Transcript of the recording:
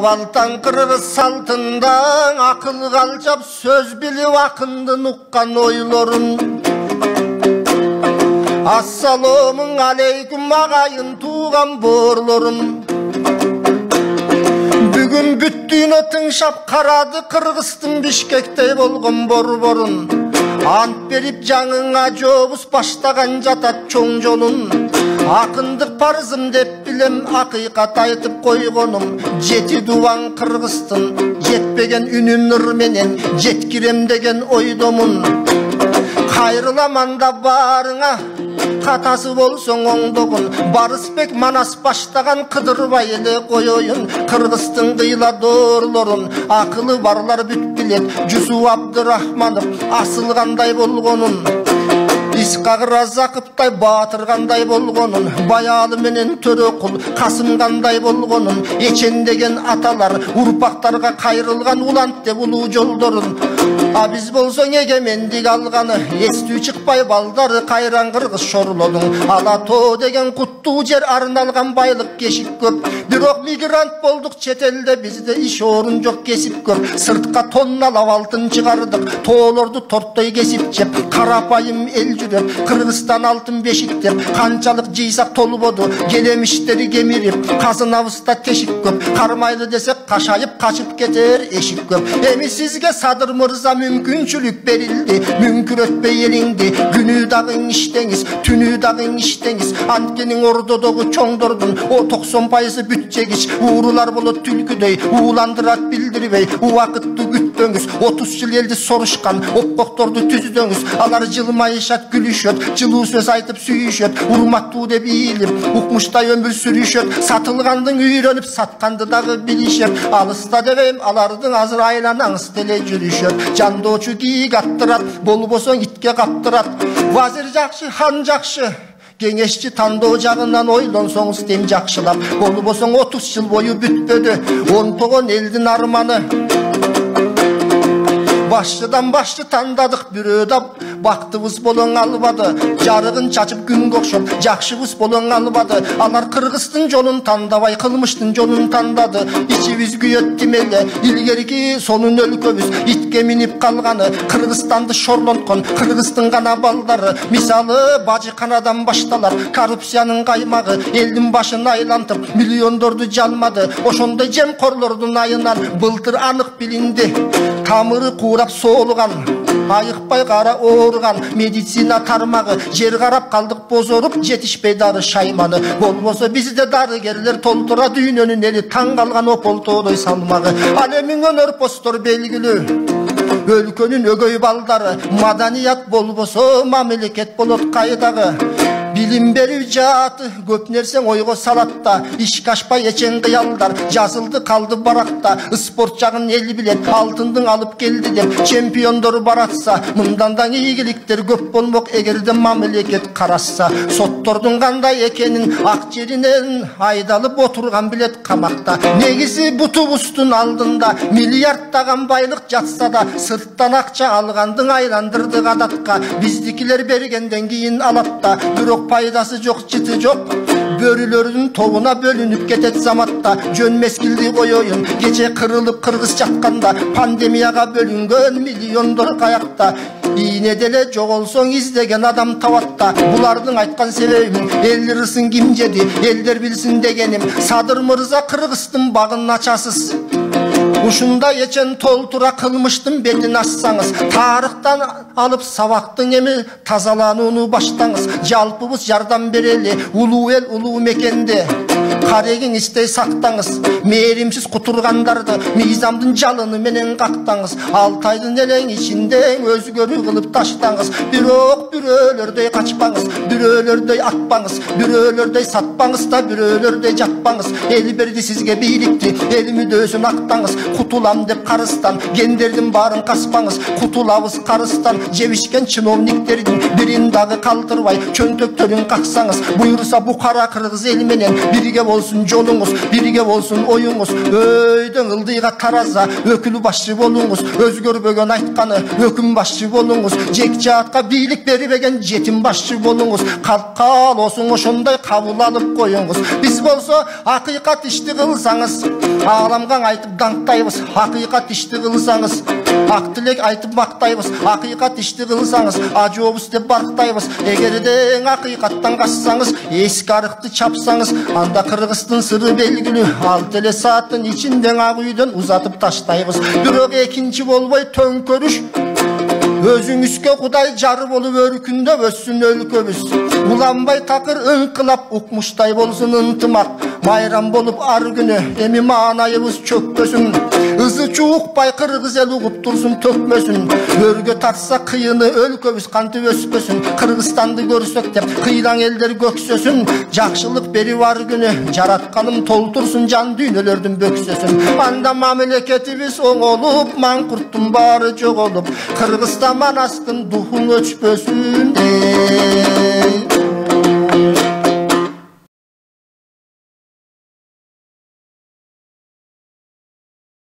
Абалтан кыргыз салтында акыл калчап сөз билип акындын уккан ойлорун. Ассаламун алейкум агайын тууган боорлорум. Бүгүн бүттүүнө тыңшап карады Кыргыздын Бишкектей болгон борборун. Ант берип жаңыңа жобуз баштаган жатат чоң жолун. Акындык парызым деп билем акыйкат айтып койгонум. Жети дубаң Кыргыздын жетпеген үнүм нур менен жеткирем деген ойдомун. Кайрыламан да барыңа катасы болсоң оңдогун. Барысбек Манас баштаган Кыдырбай эле коёюн. Кыргыздын кыйла доорлорун акылы барлар бүт билет. Жусуп Абдырахманов асылгандай болгонун. Исқақ Разақовтай батырғандай болғонун. Баялы менен Төрөкул Касымгандай болгонун. Эчен деген аталар урпактарга кайрылган улант деп улуу жолдорун. А биз болсоң эгемендик алганы эстүү чыкпай балдары кайран кыргыз шорлодун. Ала тоо деген куттуу жер арналган байлык кешик көп. Бирок мигрант болдук чет элде, бизде иш орун жок, кесип көп. Сыртка тонналап алтын чыгардык, тоолорду торттой кесип жеп. Карапайым эл жүрөп, Кыргызстан алтын бешик деп. Канчалык жыйсак толбоду, келемиштери кемирип. Казынабызда тешик көп, кармайлы десек кашайып качып кетер эшик көп. Эми сизге Садыр мырза мүмкүнчүлүк берилди. Мүмкүрөтпөй элиңди, күнү дагы иштеңиз, түнү дагы иштеңиз. Анткени ордодогу чоңдордун 90% бүтчегич. Уурулар болот түлкүдөй, ууландырат билдирбей. Убакытты күтпөңүз, 30 жыл элди сорушкан опкокторду түздөңүз. Алар жылмайышат, күлүшөт, жылуу сөз айтып сүйүшөт. Урматтуу деп ийилип, укмуштай өмүр сүрүшөт. Сатылгандын үйрөнүп, сатканды дагы билишет. Алыста дебейм, алардын азыр айланаңыз деле жүрүшөт. Жандоочу кийик аттырат, болбосоң итке каптырат. Вазир жакшы, хан жакшы, кеңешчи тандоо жагынан ойлонсоңуз тем жакшылап. Болбосоң 30 жыл бою бүтпөдү онтогон элдин арманы. Башчыдан башчы тандадык, бирөө да бактыбыз болоң албады. Жарыгын чачып күнгө окшоп, жакшыбыз болоң албады. Алар Кыргыздын жолун тандабай, кылмыштын жолун тандады. Ичибиз күйөт тимеле, илгерки сонун өлкөбүз итке минип калганы. Кыргызстанды шорлонткон Кыргыздын гана балдары. Мисалы бажыканадан башталар коррупциянын каймагы. Элдин башын айлантып, миллиондорду жалмады. Ошондой жемкорлордун айынан былтыр анык билинди. Тамыры куурап соолган, айыкпай кара оорган медицина тармагы. Жер карап калдык бозоруп, жетишпей дары шайманы. Болбосо бизде дарыгерлер толтура дүйнөнүн эли таң калган ополтоодой салмагы. Ал эми өнөрпостор белгилүү, өлкөнүн өгөй балдары. Маданият болбосо мамлекет болот кайдагы. Билим берүү жааты көп нерсең ойго салатта. Ишке ашпай эчен кыялдар жазылды калды баракта. Спорт жагын эл билет, алтындын алып келди деп чемпиондор баратса. Мындан да ийгиликтер көп болмок эгерде мамлекет караса. Соттордун кандай экенин ак жеринен айдалып отурган билет камакта. Негизи бутубуздун алдында миллиарддаган байлык жатса да, сырттан акча алгандың айландырдык адатка. Биздикилер бергенден кийин алат да, бирок пайдасы жок, жыты жок. Бөрүлөрдүн тобуна бөлүнүп кетет заматта. Жөн мескилди коёюн, кече кырылып кыргыз жатканда. Пандемияга бөлүнгөн миллиондор каякта. Ийне деле жоголсоң издеген адам табатта. Булардын айткан себебим эл ырысын ким жеди, элдер билсин дегеним. Садыр мырза Кыргыздын багын ачасыз. Ушунда эчен толтура кылмыштын бетин ачсаңыз, тарыхтан алып сабактын эми тазаланууну баштаңыз. Жалпыбыз жардам берели улуу эл улуу мекенде. Карегин истей сактаңыз, мээримсиз кутургандарды мыйзамдын жалыны менен кактаңыз. 6 айдын элең ичинде өзгөрүү кылып таштаңыз. Бирок бирөөлөрдөй качпаңыз, бирөөлөрдөй атпаңыз, бирөөлөрдөй сатпаңыз да бирөөлөрдөй жатпаңыз. Эл берди сизге бийликти, эл мүдөөсүн актаңыз. Кутулам деп карыстан, гендердин баарын каспаңыз. Кутулабыз карыстан, жебишкен чиновниктердин бирин дагы калтырбай чөнтөктөрүн каксаңыз. Буйруса бу кара кыргыз эл менен бирге bolsun joluңuz, birge bolsun oyuңuz. Өйдөн ылдыйга тараза өкүлү башчы болуңуз, өзгөрбөгөн айтканы өкүм башчы болуңуз, жекжаатка бийлик бербеген жетим башчы болуңуз. Калоосуң ошондой кабыл алып коюңуз. Биз болсо акыйкат ишти кылсаңыз, ааламга айтып даңктайбыз. Акыйкат ишти кылсаңыз, ак тилек айтып мактайбыз. Акыйкат ишти кылсаңыз, ажообуз деп барктайбыз. Эгерде акыйкаттан качсаңыз, эски арыкты чапсаңыз, анда Кыргыздын сыры белгилүү. Ал деле сааттын ичинде ак үйдөн узатып таштайбыз. Бирок экинчи болбой төңкөрүш, өзүңүзгө Кудай жары болуп өркүндөп өссүн өлкөбүз. Уланбай такыр ыңкылап укмуштай болсун ынтымак. Байрам болуп ар күнү эми маанайыбыз чөкпөсүн. Ызы чуукпай кыргыз эл угуп турсун төкмөсүн. Өргө тартса кыйыны өлкөбүз кантип өспөсүн. Кыргызстанды көрсөк деп кыйраң элдер көксөсүн. Жакшылык берип ар күнү жаратканым толтурсун жан дүйнөлөрдүн бөксөсүн. Анда мамлекетибиз оңолуп, маңкурттун баары жоголуп, Кыргызстан манастын духун өчпөсүн.